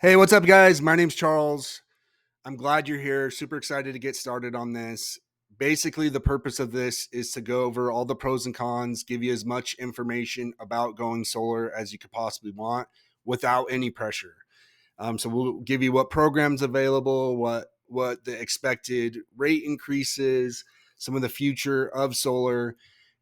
Hey, what's up, guys? My name's Charles. I'm glad you're here. Super excited to get started on this. Basically, the purpose of this is to go over all the pros and cons, give you as much information about going solar as you could possibly want without any pressure. So we'll give you what programs available, what the expected rate increases, some of the future of solar,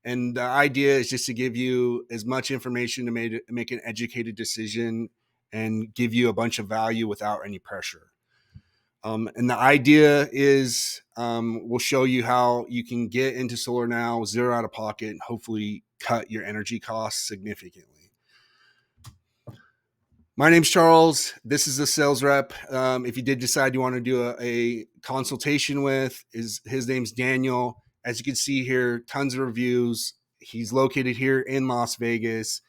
and the idea is just to give you as much information to make an educated decision and give you a bunch of value without any pressure. And the idea is we'll show you how you can get into solar now, zero out of pocket, and hopefully cut your energy costs significantly. My name's Charles. This is a sales rep. If you did decide you want to do a consultation with, his name's Daniel. As you can see here, tons of reviews. He's located here in Las Vegas.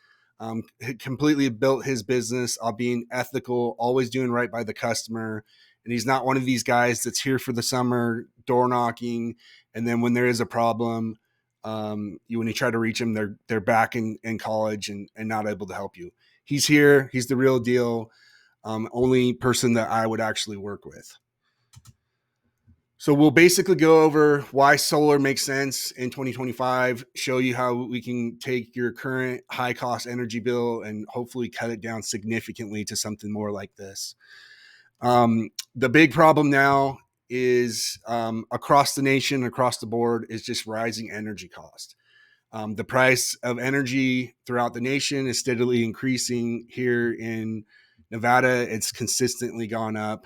Completely built his business on being ethical, always doing right by the customer. And he's not one of these guys that's here for the summer, door knocking, and then when there is a problem, when you try to reach them, they're back in college and not able to help you. He's here. He's the real deal. Only person that I would actually work with. So we'll basically go over why solar makes sense in 2025, show you how we can take your current high cost energy bill and hopefully cut it down significantly to something more like this. The big problem now is across the nation, across the board, is just rising energy cost. The price of energy throughout the nation is steadily increasing. Here in Nevada, it's consistently gone up.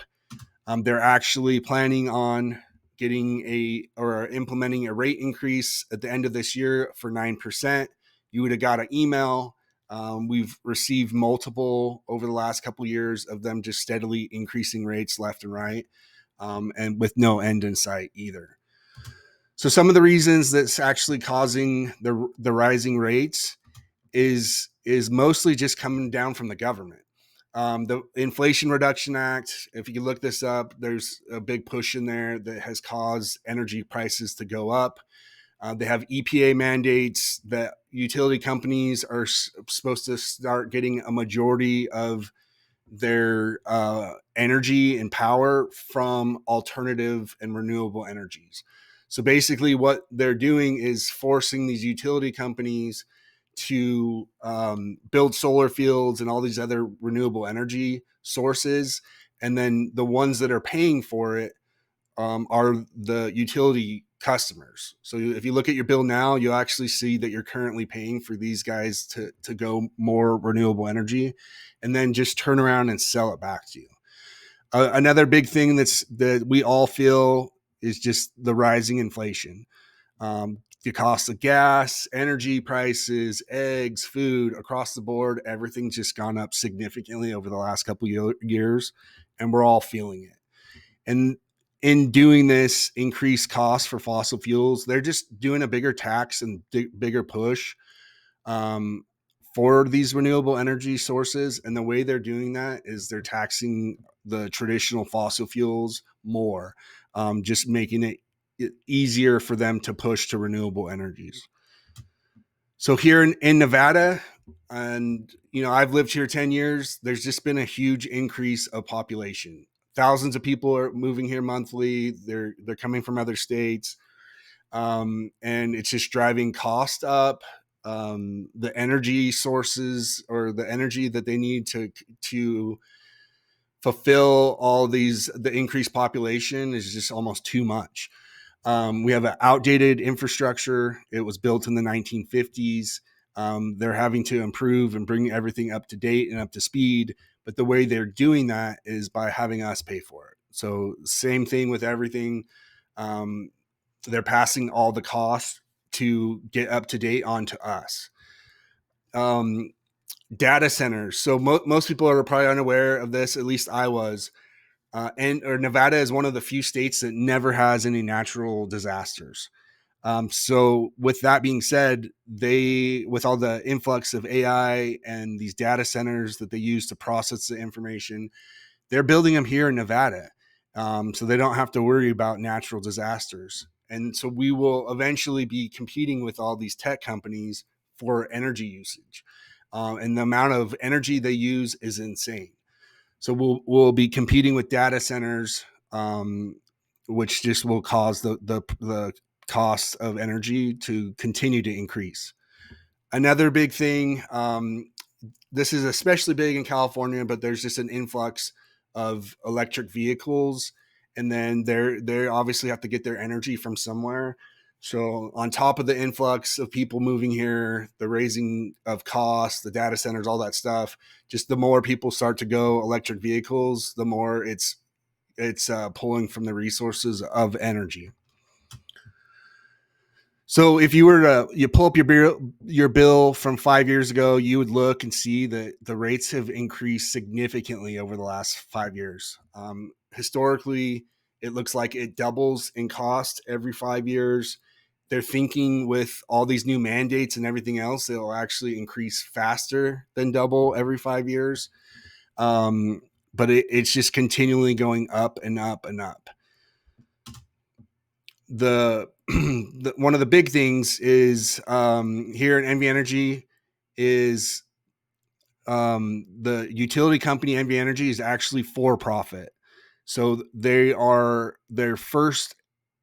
They're actually planning on implementing a rate increase at the end of this year for 9%. You would have got an email. We've received multiple over the last couple of years of them just steadily increasing rates left and right, and with no end in sight either. So some of the reasons that's actually causing the rising rates is mostly just coming down from the government. The Inflation Reduction Act, if you can look this up, there's a big push in there that has caused energy prices to go up. They have EPA mandates that utility companies are supposed to start getting a majority of their energy and power from alternative and renewable energies. So basically, what they're doing is forcing these utility companies to build solar fields and all these other renewable energy sources. And then the ones that are paying for it are the utility customers. So if you look at your bill now, you'll actually see that you're currently paying for these guys to go more renewable energy and then just turn around and sell it back to you. Another big thing that we all feel is just the rising inflation. The cost of gas, energy prices, eggs, food across the board, everything's just gone up significantly over the last couple of years, and we're all feeling it. And in doing this increased cost for fossil fuels, they're just doing a bigger tax and bigger push for these renewable energy sources. And the way they're doing that is they're taxing the traditional fossil fuels more, just making it easier for them to push to renewable energies. So here in Nevada, and I've lived here 10 years, there's just been a huge increase of population. Thousands of people are moving here monthly. They're coming from other states, and it's just driving cost up. The energy sources or the energy that they need to fulfill all the increased population is just almost too much. We have an outdated infrastructure. It was built in the 1950s. They're having to improve and bring everything up to date and up to speed. But the way they're doing that is by having us pay for it. So same thing with everything. They're passing all the costs to get up to date onto us. Data centers. So most people are probably unaware of this. At least I was. Nevada is one of the few states that never has any natural disasters. So with that being said, with all the influx of AI and these data centers that they use to process the information, they're building them here in Nevada. So they don't have to worry about natural disasters. And so we will eventually be competing with all these tech companies for energy usage. And the amount of energy they use is insane. So we'll be competing with data centers, which just will cause the cost of energy to continue to increase. Another big thing, this is especially big in California, but there's just an influx of electric vehicles, and then they obviously have to get their energy from somewhere. So on top of the influx of people moving here, the raising of costs, the data centers, all that stuff, just the more people start to go electric vehicles, the more it's pulling from the resources of energy. So if you were to pull up your bill from 5 years ago, you would look and see that the rates have increased significantly over the last 5 years. Historically, it looks like it doubles in cost every 5 years. They're thinking with all these new mandates and everything else, it'll actually increase faster than double every 5 years. But it's just continually going up and up and up. One of the big things is here in NVEnergy is the utility company NVEnergy is actually for profit. So their first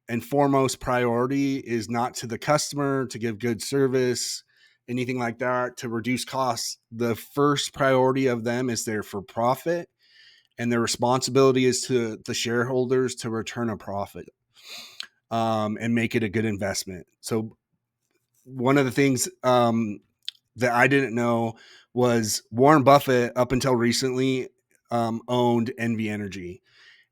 and foremost priority is not to the customer to give good service, anything like that, to reduce costs. The first priority of them is they're for profit, and their responsibility is to the shareholders to return a profit. And make it a good investment. So one of the things that I didn't know was Warren Buffett, up until recently, owned NVEnergy.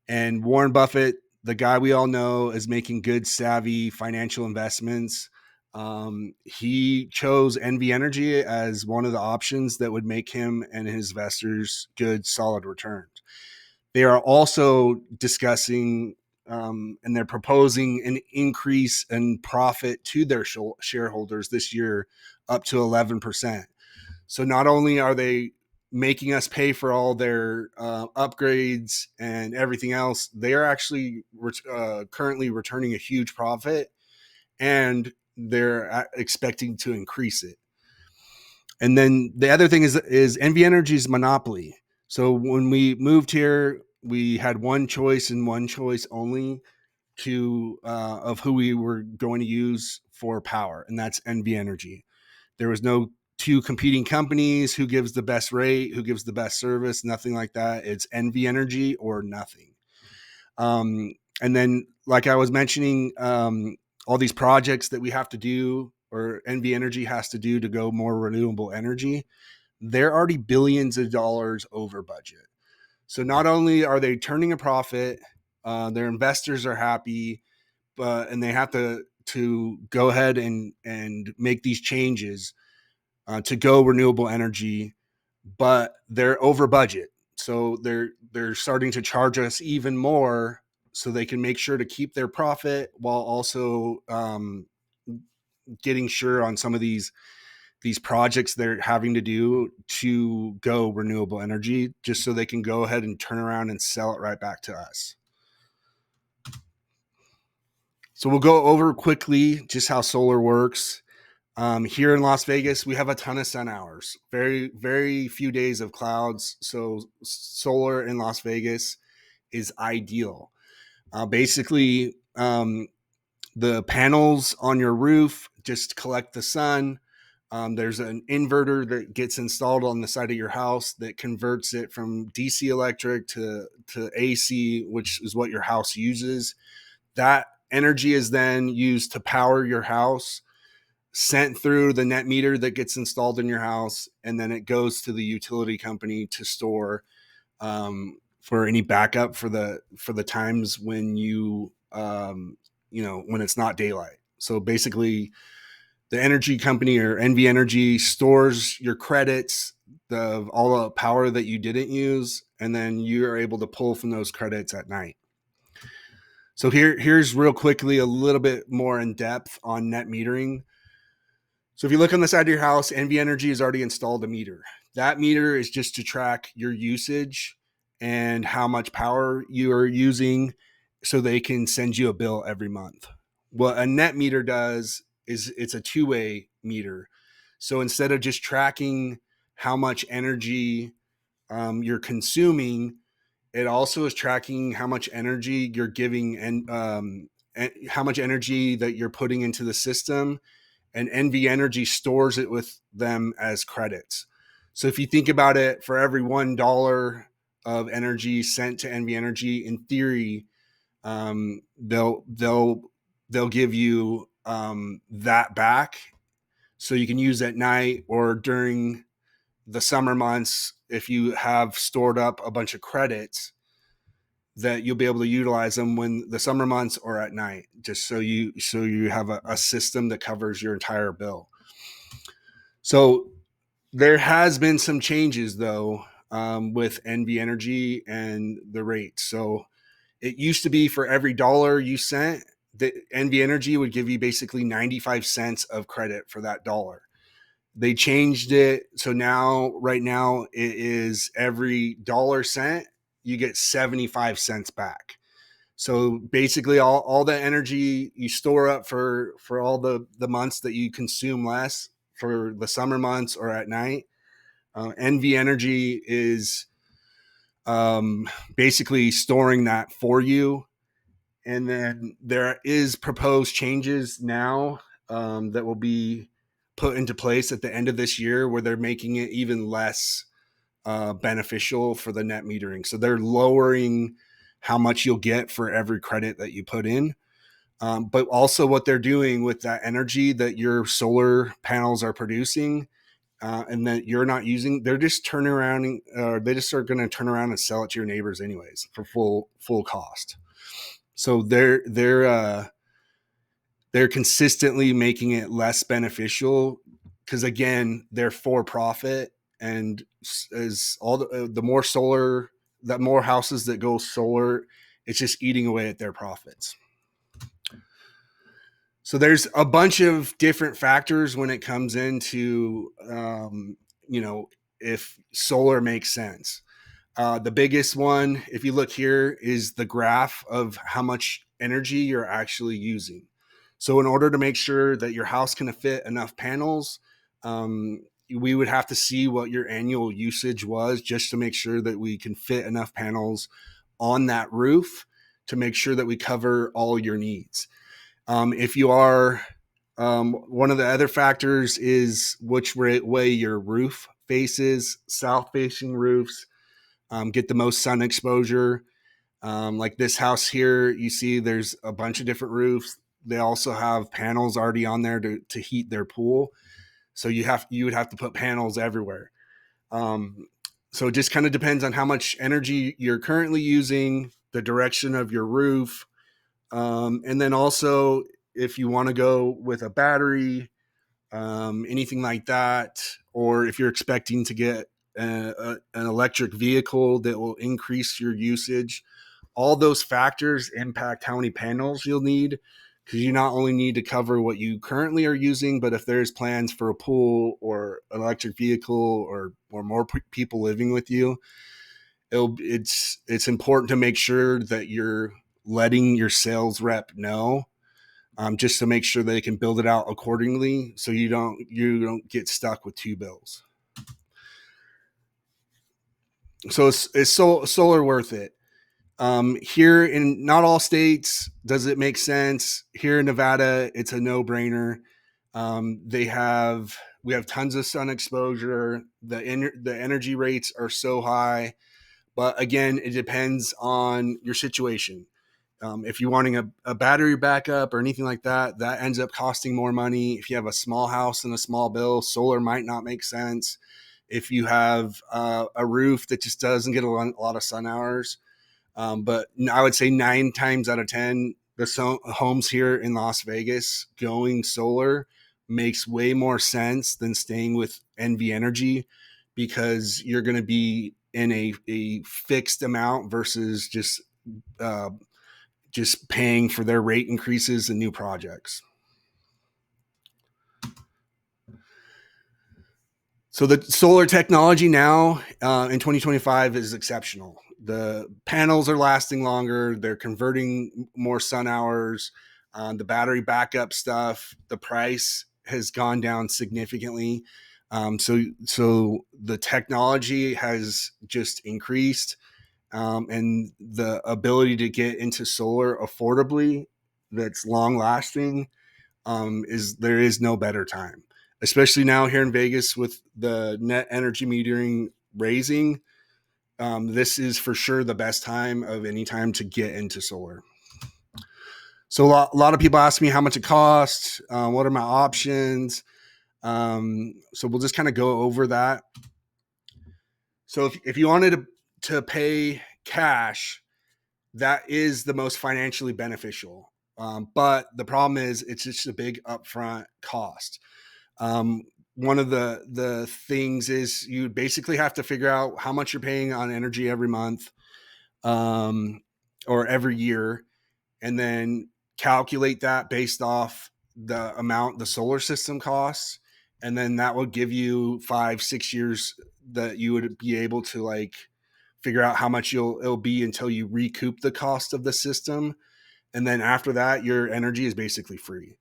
And Warren Buffett, the guy we all know, is making good, savvy financial investments. He chose NVEnergy as one of the options that would make him and his investors good, solid returns. They are also discussing and they're proposing an increase in profit to their shareholders this year up to 11%. So not only are they making us pay for all their upgrades and everything else, they are actually currently returning a huge profit, and they're expecting to increase it. And then the other thing is NVEnergy's monopoly. So when we moved here, we had one choice and one choice only of who we were going to use for power, and that's NVEnergy. There was no two competing companies, who gives the best rate, who gives the best service, nothing like that. It's NVEnergy or nothing. And then, like I was mentioning, all these projects that we have to do, or NVEnergy has to do to go more renewable energy, they're already billions of dollars over budget. So not only are they turning a profit, their investors are happy, and they have to go ahead and make these changes to go renewable energy, but they're over budget. So they're starting to charge us even more so they can make sure to keep their profit while also getting sure on some of these projects they're having to do to go renewable energy, just so they can go ahead and turn around and sell it right back to us. So we'll go over quickly just how solar works. Here in Las Vegas, we have a ton of sun hours, very, very few days of clouds. So solar in Las Vegas is ideal. Basically, the panels on your roof just collect the sun. There's an inverter that gets installed on the side of your house that converts it from DC electric to AC, which is what your house uses. That energy is then used to power your house, sent through the net meter that gets installed in your house, and then it goes to the utility company to store for any backup for the times when when it's not daylight. So basically, the energy company or NVEnergy stores your credits, all the power that you didn't use, and then you are able to pull from those credits at night. So here's real quickly a little bit more in depth on net metering. So if you look on the side of your house, NVEnergy has already installed a meter. That meter is just to track your usage and how much power you are using, so they can send you a bill every month. What a net meter does is it's a two-way meter. So instead of just tracking how much energy you're consuming, it also is tracking how much energy you're giving and how much energy that you're putting into the system. And NVEnergy stores it with them as credits. So if you think about it, for every $1 of energy sent to NVEnergy, in theory, they'll give you that back, so you can use at night or during the summer months. If you have stored up a bunch of credits, that you'll be able to utilize them when the summer months or at night, just so you have a system that covers your entire bill. So there has been some changes though, with NVEnergy and the rates. So it used to be for every dollar you sent, the NVEnergy would give you basically 95 cents of credit for that dollar. They changed it, so right now it is every dollar sent, you get 75 cents back. So basically all the energy you store up for all the months that you consume less, for the summer months or at night, NVEnergy is basically storing that for you. And then there is proposed changes now that will be put into place at the end of this year, where they're making it even less beneficial for the net metering. So they're lowering how much you'll get for every credit that you put in. But also what they're doing with that energy that your solar panels are producing, and that you're not using, they're just turning around, they just are going to turn around and sell it to your neighbors anyways for full cost. So they're consistently making it less beneficial, because again, they're for profit, and as all the more solar, that more houses that go solar, it's just eating away at their profits. So there's a bunch of different factors when it comes into if solar makes sense. The biggest one, if you look here, is the graph of how much energy you're actually using. So in order to make sure that your house can fit enough panels, we would have to see what your annual usage was, just to make sure that we can fit enough panels on that roof to make sure that we cover all your needs. If you are, one of the other factors is which way your roof faces. South facing roofs get the most sun exposure. Like this house here, you see there's a bunch of different roofs. They also have panels already on there to heat their pool. So you would have to put panels everywhere. So it just kind of depends on how much energy you're currently using, the direction of your roof. And then also, if you want to go with a battery, anything like that, or if you're expecting to get an electric vehicle that will increase your usage, all those factors impact how many panels you'll need, because you not only need to cover what you currently are using, but if there's plans for a pool or an electric vehicle or more people living with you, it's important to make sure that you're letting your sales rep know, just to make sure they can build it out accordingly, so you don't get stuck with two bills. So is solar worth it? Here in not all states does it make sense. Here in Nevada, it's a no-brainer. We have tons of sun exposure. The energy rates are so high, but again, it depends on your situation. If you're wanting a battery backup or anything like that, that ends up costing more money. If you have a small house and a small bill, solar might not make sense. If you have a roof that just doesn't get a lot of sun hours, but I would say 9 times out of 10, the homes here in Las Vegas going solar makes way more sense than staying with NVEnergy, because you're going to be in a fixed amount versus just paying for their rate increases and new projects. So the solar technology now in 2025 is exceptional. The panels are lasting longer. They're converting more sun hours. The battery backup stuff, the price has gone down significantly. So the technology has just increased, and the ability to get into solar affordably that's long lasting, there is no better time, especially now here in Vegas with the net energy metering raising. This is for sure the best time of any time to get into solar. So a lot of people ask me how much it costs, what are my options. So we'll just kind of go over that. So if you wanted to pay cash, that is the most financially beneficial. But the problem is it's just a big upfront cost. Um, One of the things is you basically have to figure out how much you're paying on energy every month, um, or every year, and then calculate that based off the amount the solar system costs, and then that will give you 5-6 years that you would be able to like figure out how much it'll be until you recoup the cost of the system, and then after that your energy is basically free.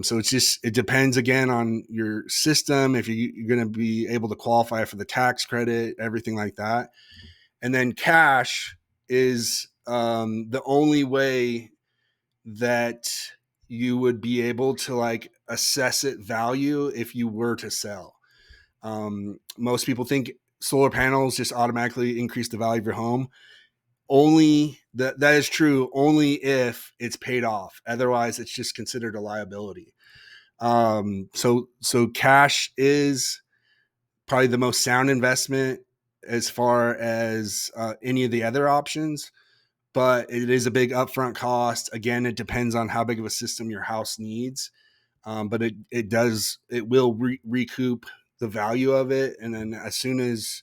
So it depends again on your system, if you're going to be able to qualify for the tax credit, everything like that. And then cash is the only way that you would be able to like assess it value if you were to sell. Most people think solar panels just automatically increase the value of your home. Only that is true only if it's paid off. Otherwise, it's just considered a liability. So cash is probably the most sound investment as far as any of the other options, but it is a big upfront cost. Again, it depends on how big of a system your house needs, but it will recoup the value of it, and then as soon as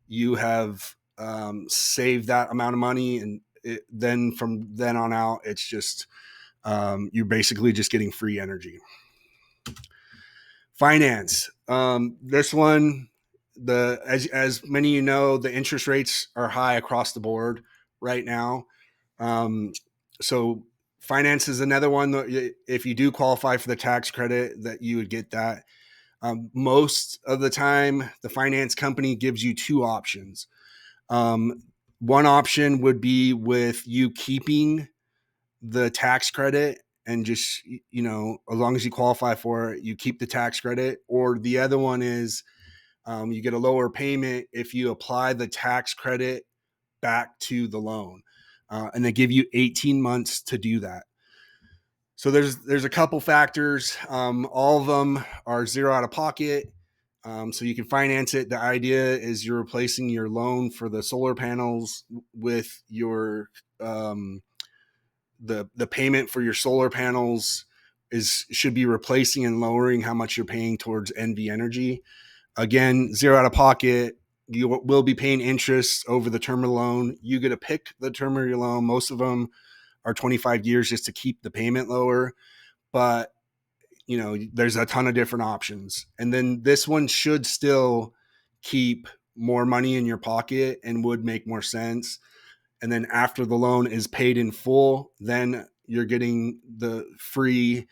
you have saved that amount of money, and then from then on out, it's just you're basically just getting free energy. Finance. This one, as many of you know, the interest rates are high across the board right now. So finance is another one that if you do qualify for the tax credit, that you would get that. Most of the time, the finance company gives you two options. One option would be with you keeping the tax credit, and just, as long as you qualify for it, you keep the tax credit. Or the other one is you get a lower payment if you apply the tax credit back to the loan, and they give you 18 months to do that. So there's a couple factors. All of them are zero out of pocket, so you can finance it. The idea is you're replacing your loan for the solar panels with your the payment for your solar panels should be replacing and lowering how much you're paying towards NVEnergy. Again, zero out of pocket. You will be paying interest over the term of the loan. You get to pick the term of your loan. Most of them are 25 years just to keep the payment lower, but there's a ton of different options. And then this one should still keep more money in your pocket and would make more sense. And then after the loan is paid in full, then you're getting the free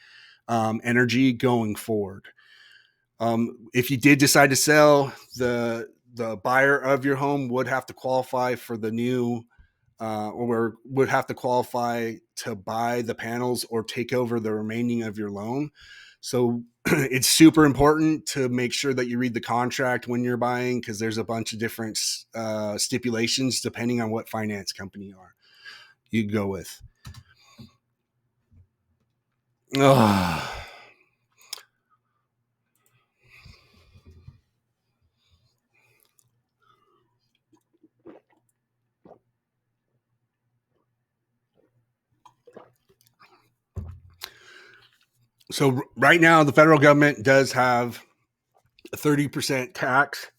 energy going forward. If you did decide to sell, the buyer of your home would have to qualify for the new, or would have to qualify to buy the panels or take over the remaining of your loan. So it's super important to make sure that you read the contract when you're buying, because there's a bunch of different stipulations depending on what finance company you go with. So right now, the federal government does have a 30% tax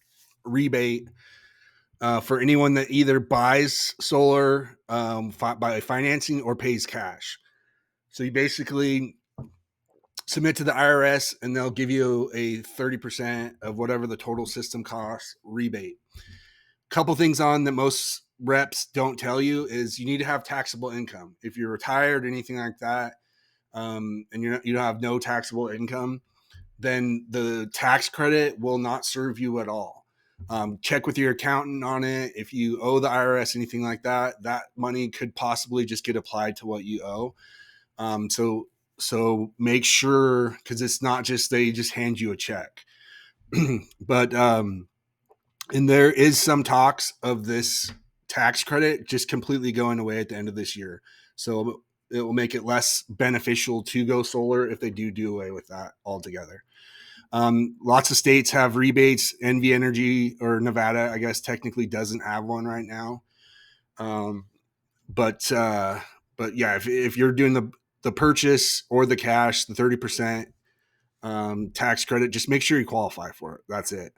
rebate for anyone that either buys solar by financing or pays cash. So you basically submit to the IRS, and they'll give you a 30% of whatever the total system costs rebate. Couple things on that most reps don't tell you is you need to have taxable income. If you're retired, anything like that, and you don't have no taxable income, then the tax credit will not serve you at all. Check with your accountant on it. If you owe the IRS anything like that, that money could possibly just get applied to what you owe. So make sure, because it's not just they just hand you a check. But and there is some talks of this tax credit just completely going away at the end of this year. So it will make it less beneficial to go solar if they do away with that altogether. Lots of states have rebates. NVEnergy, or Nevada, I guess, technically doesn't have one right now. Um, but yeah, if you're doing the purchase or the cash, the 30% tax credit, just make sure you qualify for it. That's it.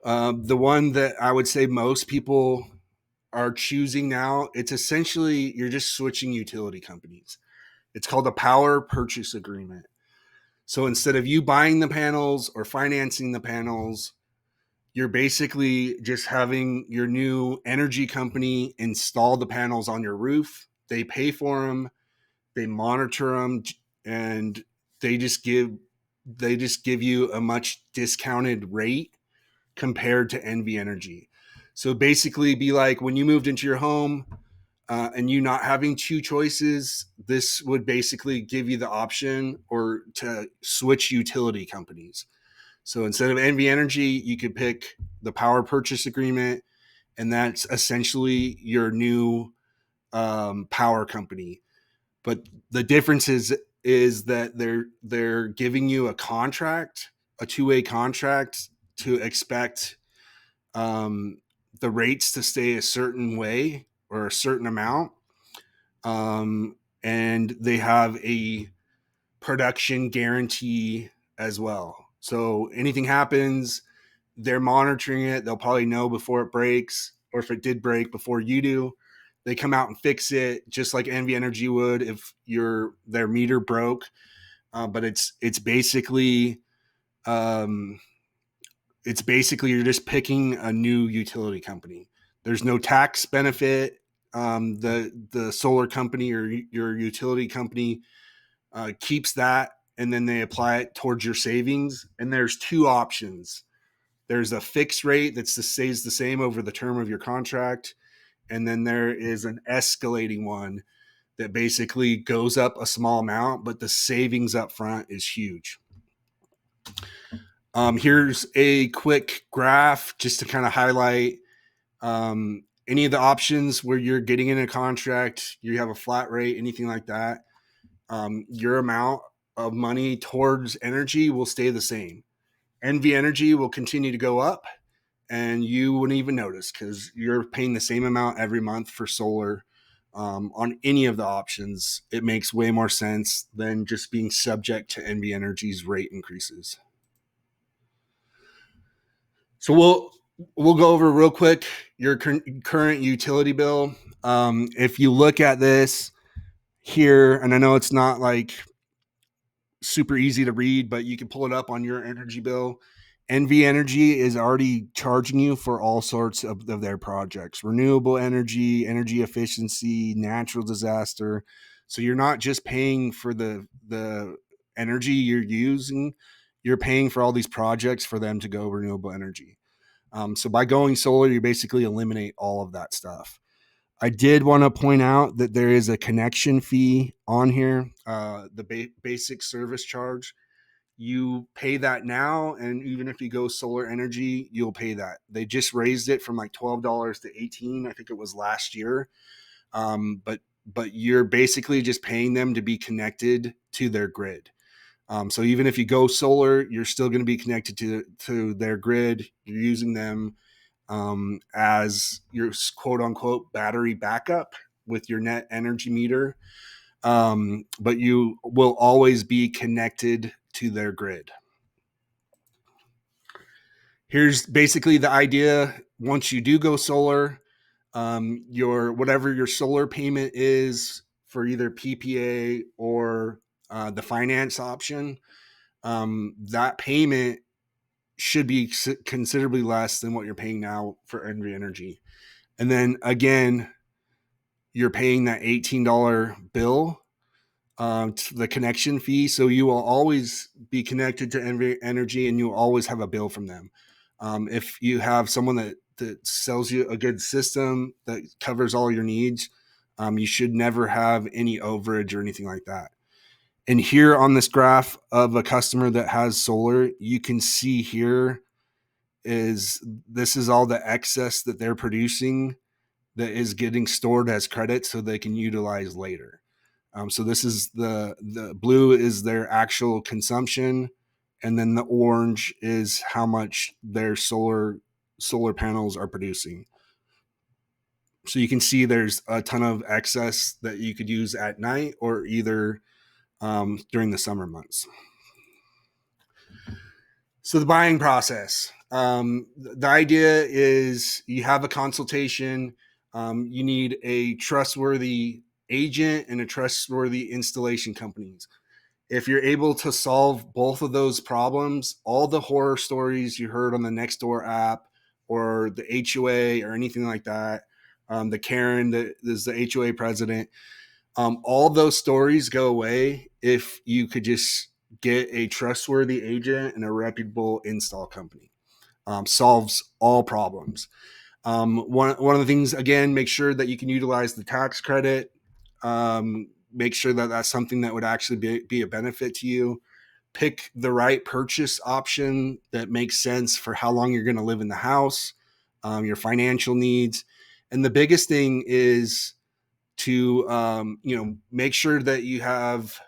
The one that I would say most people are choosing now, it's essentially you're just switching utility companies. It's called a power purchase agreement. So instead of you buying the panels or financing the panels, you're basically just having your new energy company install the panels on your roof. They pay for them, they monitor them, and they just give you a much discounted rate compared to NVEnergy. So basically, be like when you moved into your home and you not having two choices, this would basically give you the option or to switch utility companies. So instead of NVEnergy, you could pick the power purchase agreement, and that's essentially your new power company. But the difference is that they're giving you a contract, a two-way contract, to expect the rates to stay a certain way or a certain amount. And they have a production guarantee as well. So anything happens, they're monitoring it. They'll probably know before it breaks, or if it did break before you do. They come out and fix it, just like NVEnergy would if their meter broke. But it's basically you're just picking a new utility company. There's no tax benefit. The solar company or your utility company keeps that, and then they apply it towards your savings. And there's two options. There's a fixed rate that stays the same over the term of your contract, and then there is an escalating one that basically goes up a small amount, but the savings up front is huge. Here's a quick graph just to kind of highlight any of the options where you're getting in a contract, you have a flat rate, anything like that. Your amount of money towards energy will stay the same. NVEnergy will continue to go up, and you wouldn't even notice because you're paying the same amount every month for solar. On any of the options, it makes way more sense than just being subject to NVEnergy's rate increases. So we'll go over real quick your current utility bill. If you look at this here, and I know it's not like super easy to read, but you can pull it up on your energy bill. NVEnergy is already charging you for all sorts of their projects: renewable energy, energy efficiency, natural disaster. So you're not just paying for the energy you're using, you're paying for all these projects for them to go renewable energy. So by going solar, you basically eliminate all of that stuff. I did want to point out that there is a connection fee on here, the basic service charge. You pay that now, and even if you go solar energy, you'll pay that. They just raised it from like $12 to $18. I think it was last year. But you're basically just paying them to be connected to their grid. So even if you go solar, you're still going to be connected to their grid. You're using them as your quote unquote battery backup with your net energy meter. But you will always be connected to their grid. Here's basically the idea. Once you do go solar, whatever your solar payment is for either PPA or the finance option, that payment should be considerably less than what you're paying now for NVEnergy. And then again, you're paying that $18 bill the connection fee. So you will always be connected to NVEnergy, and you'll always have a bill from them. If you have someone that sells you a good system that covers all your needs, you should never have any overage or anything like that. And here on this graph of a customer that has solar, you can see here this is all the excess that they're producing that is getting stored as credit so they can utilize later. So this is the blue is their actual consumption, and then the orange is how much their solar panels are producing. So you can see there's a ton of excess that you could use at night or either during the summer months. So the buying process. The idea is you have a consultation. You need a trustworthy agent and a trustworthy installation companies. If you're able to solve both of those problems, all the horror stories you heard on the Nextdoor app or the HOA or anything like that, the Karen that is the HOA president, all those stories go away if you could just get a trustworthy agent and a reputable install company. Solves all problems. One of the things, again, make sure that you can utilize the tax credit. Make sure that that's something that would actually be a benefit to you. Pick the right purchase option that makes sense for how long you're going to live in the house, your financial needs. And the biggest thing is to make sure that you have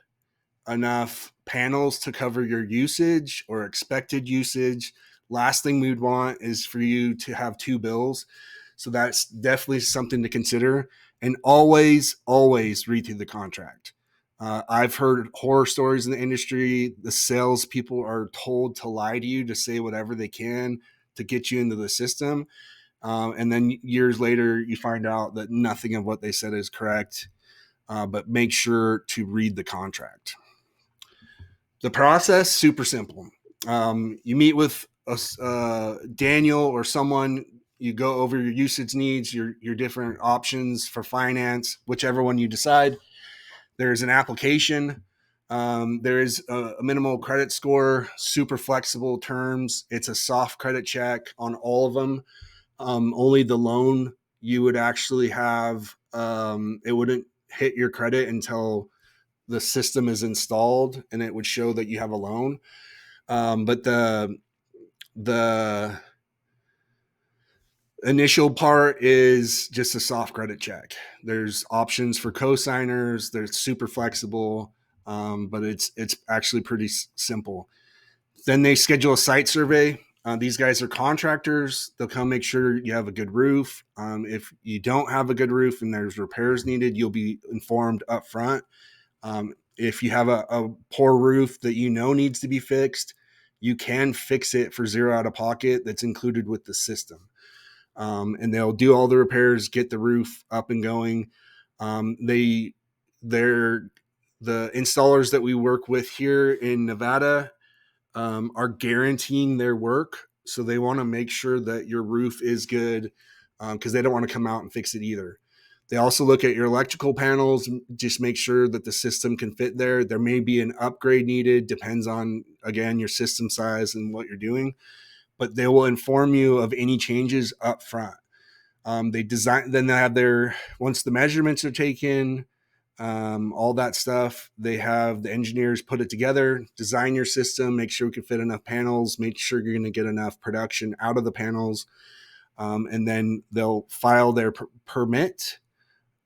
enough panels to cover your usage or expected usage. Last thing we'd want is for you to have two bills. So that's definitely something to consider. And always read through the contract. I've heard horror stories in the industry. The salespeople are told to lie to you, to say whatever they can to get you into the system. And then years later, you find out that nothing of what they said is correct. But make sure to read the contract. The process, super simple. You meet with Daniel or someone. You go over your usage needs, your different options for finance, whichever one you decide. There's an application. There is a minimal credit score, super flexible terms. It's a soft credit check on all of them. Only the loan you would actually have, it wouldn't hit your credit until the system is installed, and it would show that you have a loan. But the initial part is just a soft credit check. There's options for cosigners. They're super flexible, but it's actually pretty simple. Then they schedule a site survey. These guys are contractors. They'll come make sure you have a good roof. If you don't have a good roof and there's repairs needed, you'll be informed up front. If you have a poor roof that you know needs to be fixed, you can fix it for zero out of pocket. That's included with the system. And they'll do all the repairs, get the roof up and going. They're the installers that we work with here in Nevada are guaranteeing their work. So they want to make sure that your roof is good because they don't want to come out and fix it either. They also look at your electrical panels, just make sure that the system can fit there. There may be an upgrade needed, depends on, again, your system size and what you're doing, but they will inform you of any changes up front. Then they have once the measurements are taken, all that stuff, they have the engineers put it together, design your system, make sure we can fit enough panels, make sure you're going to get enough production out of the panels. And then they'll file their permit.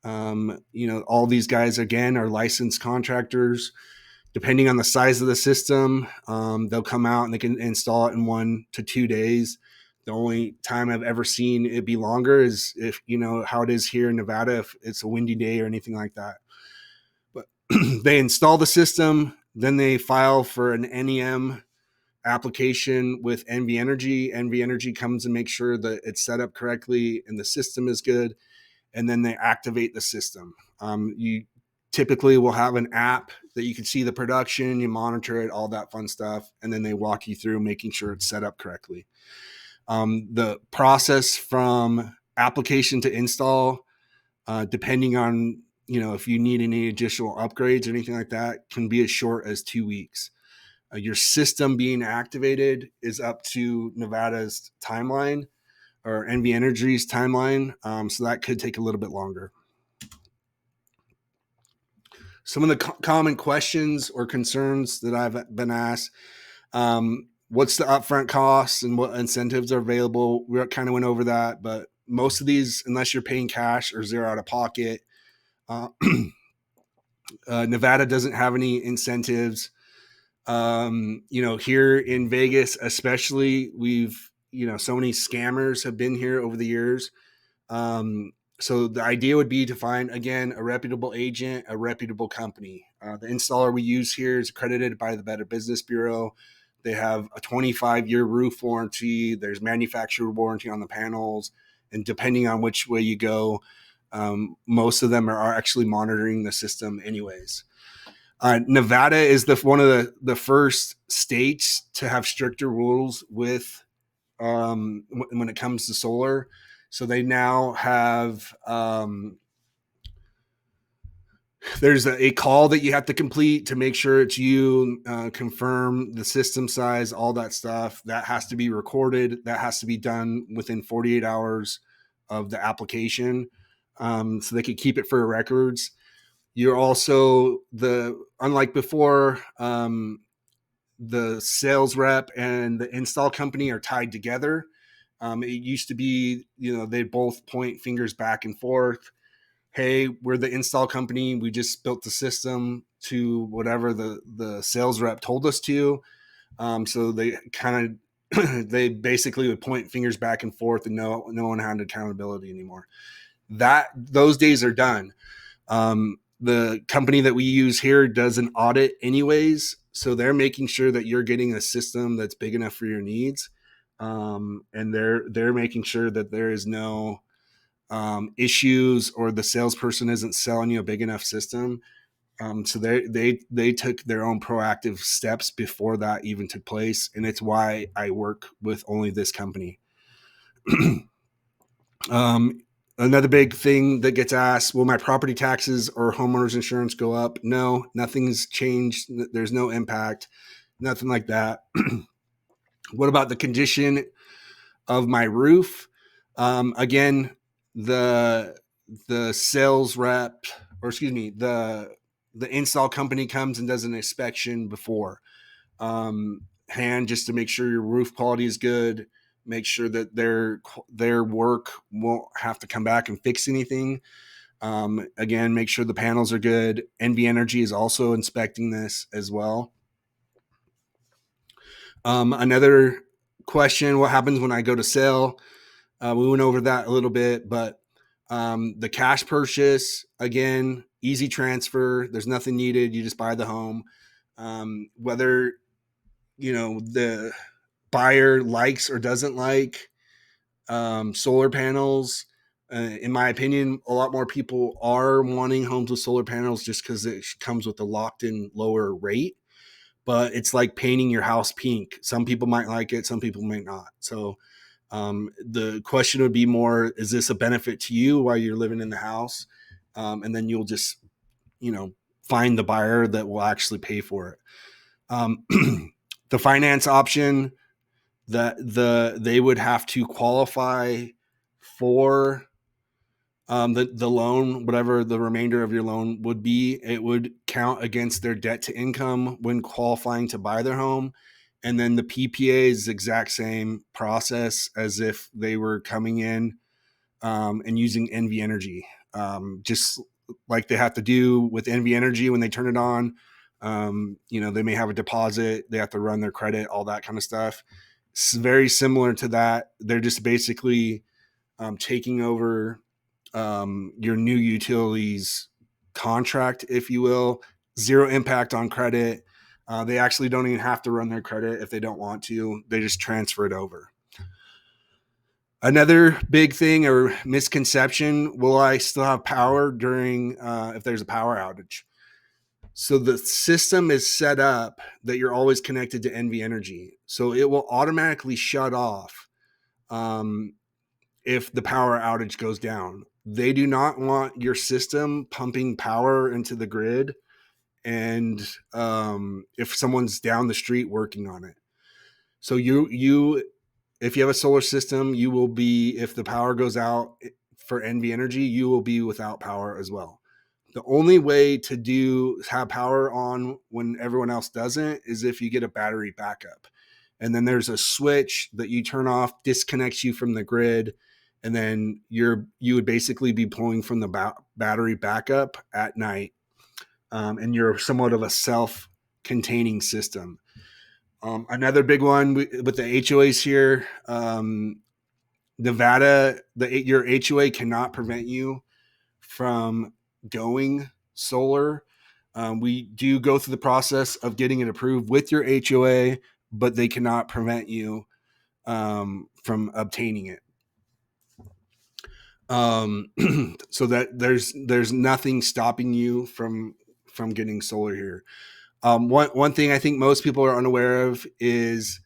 All these guys, again, are licensed contractors. Depending on the size of the system, they'll come out and they can install it in 1 to 2 days. The only time I've ever seen it be longer is if, how it is here in Nevada, if it's a windy day or anything like that. But they install the system, then they file for an NEM application with NVEnergy. NVEnergy comes and makes sure that it's set up correctly and the system is good. And then they activate the system. You typically will have an app that you can see the production, you monitor it, all that fun stuff, and then they walk you through making sure it's set up correctly. The process from application to install, depending on if you need any additional upgrades or anything like that, can be as short as 2 weeks. Your system being activated is up to Nevada's timeline or NVEnergy's timeline. So that could take a little bit longer. Some of the common questions or concerns that I've been asked, what's the upfront costs and what incentives are available? We kind of went over that, but most of these, unless you're paying cash or zero out of pocket, Nevada doesn't have any incentives. Here in Vegas, especially, we've, so many scammers have been here over the years. So the idea would be to find, again, a reputable agent, a reputable company. The installer we use here is accredited by the Better Business Bureau. They have a 25-year roof warranty. There's manufacturer warranty on the panels. And depending on which way you go, most of them are actually monitoring the system anyways. Nevada is one of the first states to have stricter rules with when it comes to solar. So they now have there's a call that you have to complete to make sure it's you, confirm the system size, all that stuff. That has to be recorded. That has to be done within 48 hours of the application, so they could keep it for records. You're also unlike before, the sales rep and the install company are tied together. It used to be, they both point fingers back and forth. Hey, we're the install company. We just built the system to whatever the sales rep told us to. So they they basically would point fingers back and forth, and no one had accountability anymore. Those days are done. The company that we use here does an audit anyways. So they're making sure that you're getting a system that's big enough for your needs. And they're making sure that there is no issues or the salesperson isn't selling you a big enough system. So they took their own proactive steps before that even took place. And it's why I work with only this company. Another big thing that gets asked, will my property taxes or homeowner's insurance go up? No, nothing's changed. There's no impact, nothing like that. What about the condition of my roof? Again, the sales rep, or excuse me, the install company comes and does an inspection before hand, just to make sure your roof quality is good. Make sure that their work won't have to come back and fix anything. Again, make sure the panels are good. NVEnergy is also inspecting this as well. Another question, what happens when I go to sell? We went over that a little bit, but the cash purchase, again, easy transfer. There's nothing needed. You just buy the home. Whether, the buyer likes or doesn't like solar panels, in my opinion, a lot more people are wanting homes with solar panels just because it comes with a locked-in lower rate. But it's like painting your house pink. Some people might like it, some people might not. So the question would be more, is this a benefit to you while you're living in the house? And then you'll just, find the buyer that will actually pay for it. The finance option, that they would have to qualify for the loan, whatever the remainder of your loan would be. It would count against their debt to income when qualifying to buy their home. And then the PPA is the exact same process as if they were coming in and using NVEnergy. Just like they have to do with NVEnergy when they turn it on. They may have a deposit, they have to run their credit, all that kind of stuff. It's very similar to that. They're just basically taking over your new utilities contract, if you will. Zero impact on credit. They actually don't even have to run their credit if they don't want to. They just transfer it over. Another big thing or misconception, will I still have power during if there's a power outage? So the system is set up that you're always connected to NVEnergy. So it will automatically shut off if the power outage goes down. They do not want your system pumping power into the grid, and if someone's down the street working on it. So if you have a solar system, you will be, if the power goes out for NVEnergy, you will be without power as well. The only way to have power on when everyone else doesn't is if you get a battery backup. And then there's a switch that you turn off, disconnects you from the grid, and then you would basically be pulling from the battery backup at night, and you're somewhat of a self-containing system. Another big one with the HOAs here, Nevada, your HOA cannot prevent you from going solar. We do go through the process of getting it approved with your HOA, but they cannot prevent you from obtaining it. So that there's nothing stopping you from getting solar here. One thing I think most people are unaware of is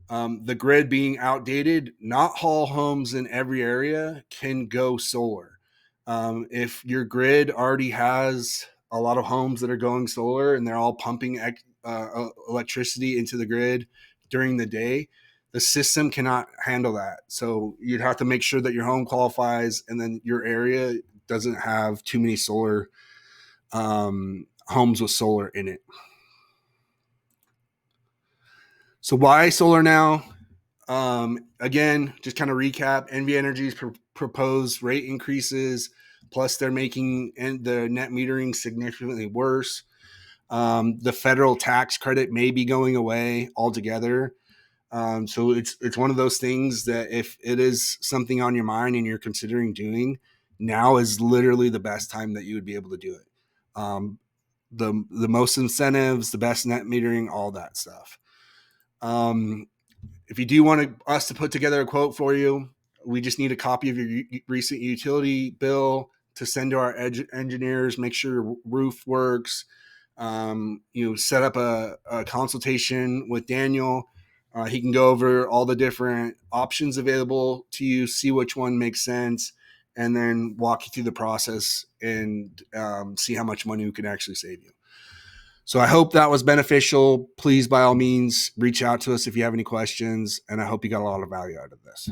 the grid being outdated. Not all homes in every area can go solar. If your grid already has a lot of homes that are going solar and they're all pumping electricity into the grid during the day, the system cannot handle that. So you'd have to make sure that your home qualifies, and then your area doesn't have too many solar homes with solar in it. So why solar now? Again, just kind of recap, NVEnergy's proposed rate increases, plus they're making the net metering significantly worse. The federal tax credit may be going away altogether. So it's one of those things that if it is something on your mind and you're considering doing, now is literally the best time that you would be able to do it. The most incentives, the best net metering, all that stuff. If you do want us to put together a quote for you, we just need a copy of your recent utility bill to send to our engineers, make sure your roof works. Set up a consultation with Daniel. He can go over all the different options available to you, see which one makes sense, and then walk you through the process and see how much money we can actually save you. So I hope that was beneficial. Please, by all means, reach out to us if you have any questions, and I hope you got a lot of value out of this.